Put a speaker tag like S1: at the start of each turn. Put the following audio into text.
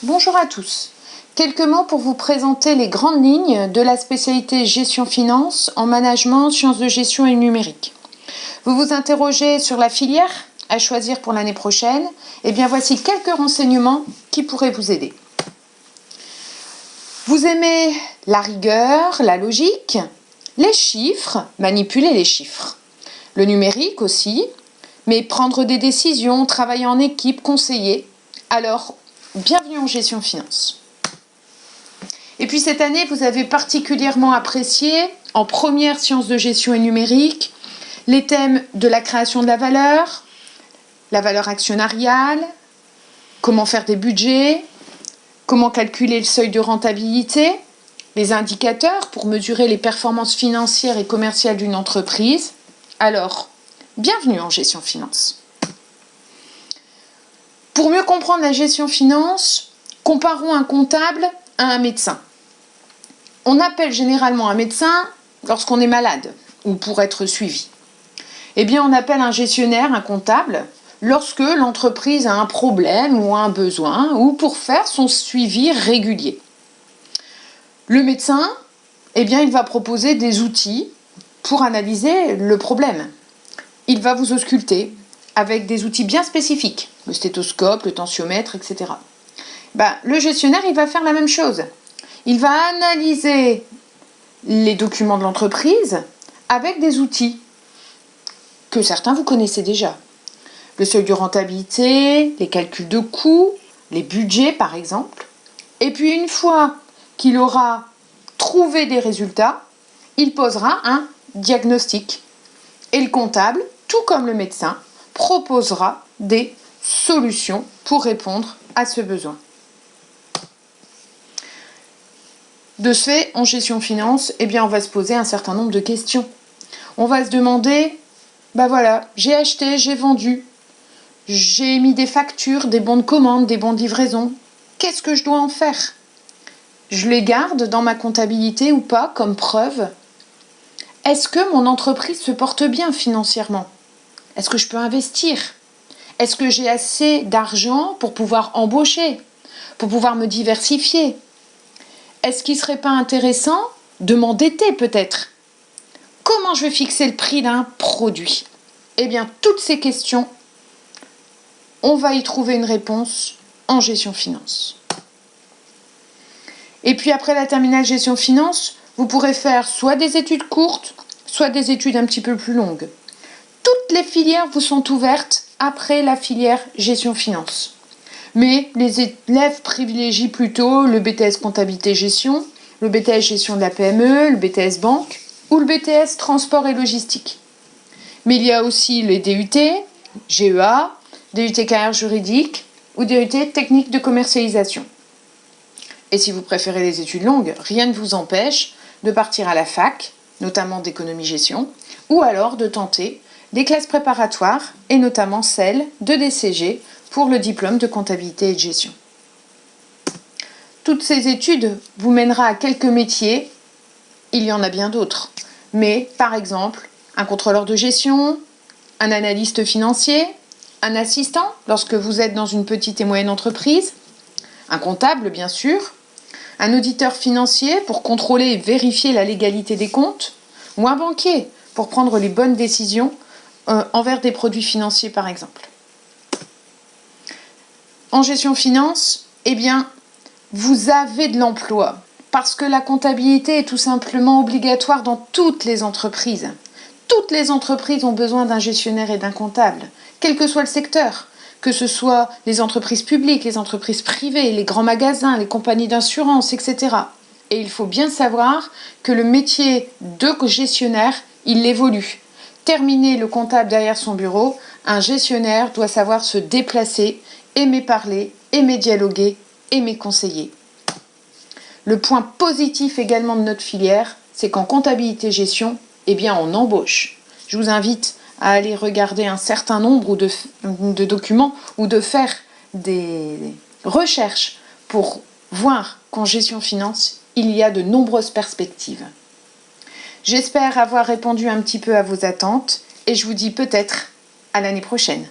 S1: Bonjour à tous. Quelques mots pour vous présenter les grandes lignes de la spécialité gestion-finance en management, sciences de gestion et numérique. Vous vous interrogez sur la filière à choisir pour l'année prochaine. Eh bien, voici quelques renseignements qui pourraient vous aider. Vous aimez la rigueur, la logique, les chiffres, manipuler les chiffres, le numérique aussi, mais prendre des décisions, travailler en équipe, conseiller. Alors, bienvenue en gestion finance. Et puis cette année, vous avez particulièrement apprécié, en première sciences de gestion et numérique, les thèmes de la création de la valeur actionnariale, comment faire des budgets, comment calculer le seuil de rentabilité, les indicateurs pour mesurer les performances financières et commerciales d'une entreprise. Alors, bienvenue en gestion finance. Pour mieux comprendre la gestion finance, comparons un comptable à un médecin. On appelle généralement un médecin lorsqu'on est malade ou pour être suivi. Eh bien, on appelle un gestionnaire, un comptable, lorsque l'entreprise a un problème ou un besoin ou pour faire son suivi régulier. Le médecin, eh bien, il va proposer des outils pour analyser le problème. Il va vous ausculter avec des outils bien spécifiques, le stéthoscope, le tensiomètre, etc. Le gestionnaire, il va faire la même chose. Il va analyser les documents de l'entreprise avec des outils que certains vous connaissez déjà. Le seuil de rentabilité, les calculs de coûts, les budgets par exemple. Et puis une fois qu'il aura trouvé des résultats, il posera un diagnostic. Et le comptable, tout comme le médecin, proposera des solutions pour répondre à ce besoin. De ce fait, en gestion finance, eh bien, on va se poser un certain nombre de questions. On va se demander, j'ai acheté, j'ai vendu, j'ai émis des factures, des bons de commande, des bons de livraison. Qu'est-ce que je dois en faire? Je les garde dans ma comptabilité ou pas comme preuve? Est-ce que mon entreprise se porte bien financièrement? Est-ce que je peux investir? Est-ce que j'ai assez d'argent pour pouvoir embaucher, pour pouvoir me diversifier? Est-ce qu'il ne serait pas intéressant de m'endetter peut-être? Comment je vais fixer le prix d'un produit? Eh bien, toutes ces questions, on va y trouver une réponse en gestion finance. Et puis après la terminale gestion finance, vous pourrez faire soit des études courtes, soit des études un petit peu plus longues. Toutes les filières vous sont ouvertes après la filière gestion finance. Mais les élèves privilégient plutôt le BTS comptabilité gestion, le BTS gestion de la PME, le BTS banque ou le BTS transport et logistique. Mais il y a aussi les DUT, GEA, DUT carrière juridique ou DUT technique de commercialisation. Et si vous préférez les études longues, rien ne vous empêche de partir à la fac, notamment d'économie-gestion, ou alors de tenter des classes préparatoires, et notamment celle de DCG pour le diplôme de comptabilité et de gestion. Toutes ces études vous mèneront à quelques métiers, il y en a bien d'autres, mais par exemple, un contrôleur de gestion, un analyste financier, un assistant lorsque vous êtes dans une petite et moyenne entreprise, un comptable bien sûr, un auditeur financier pour contrôler et vérifier la légalité des comptes, ou un banquier pour prendre les bonnes décisions envers des produits financiers par exemple. En gestion finance, eh bien, vous avez de l'emploi parce que la comptabilité est tout simplement obligatoire dans toutes les entreprises. Toutes les entreprises ont besoin d'un gestionnaire et d'un comptable, quel que soit le secteur, que ce soit les entreprises publiques, les entreprises privées, les grands magasins, les compagnies d'assurance, etc. Et il faut bien savoir que le métier de gestionnaire, il évolue. Terminer le comptable derrière son bureau, un gestionnaire doit savoir se déplacer, aimer parler, aimer dialoguer, aimer conseiller. Le point positif également de notre filière, c'est qu'en comptabilité-gestion, eh bien on embauche. Je vous invite à aller regarder un certain nombre de documents ou de faire des recherches pour voir qu'en gestion finance, il y a de nombreuses perspectives. J'espère avoir répondu un petit peu à vos attentes et je vous dis peut-être à l'année prochaine.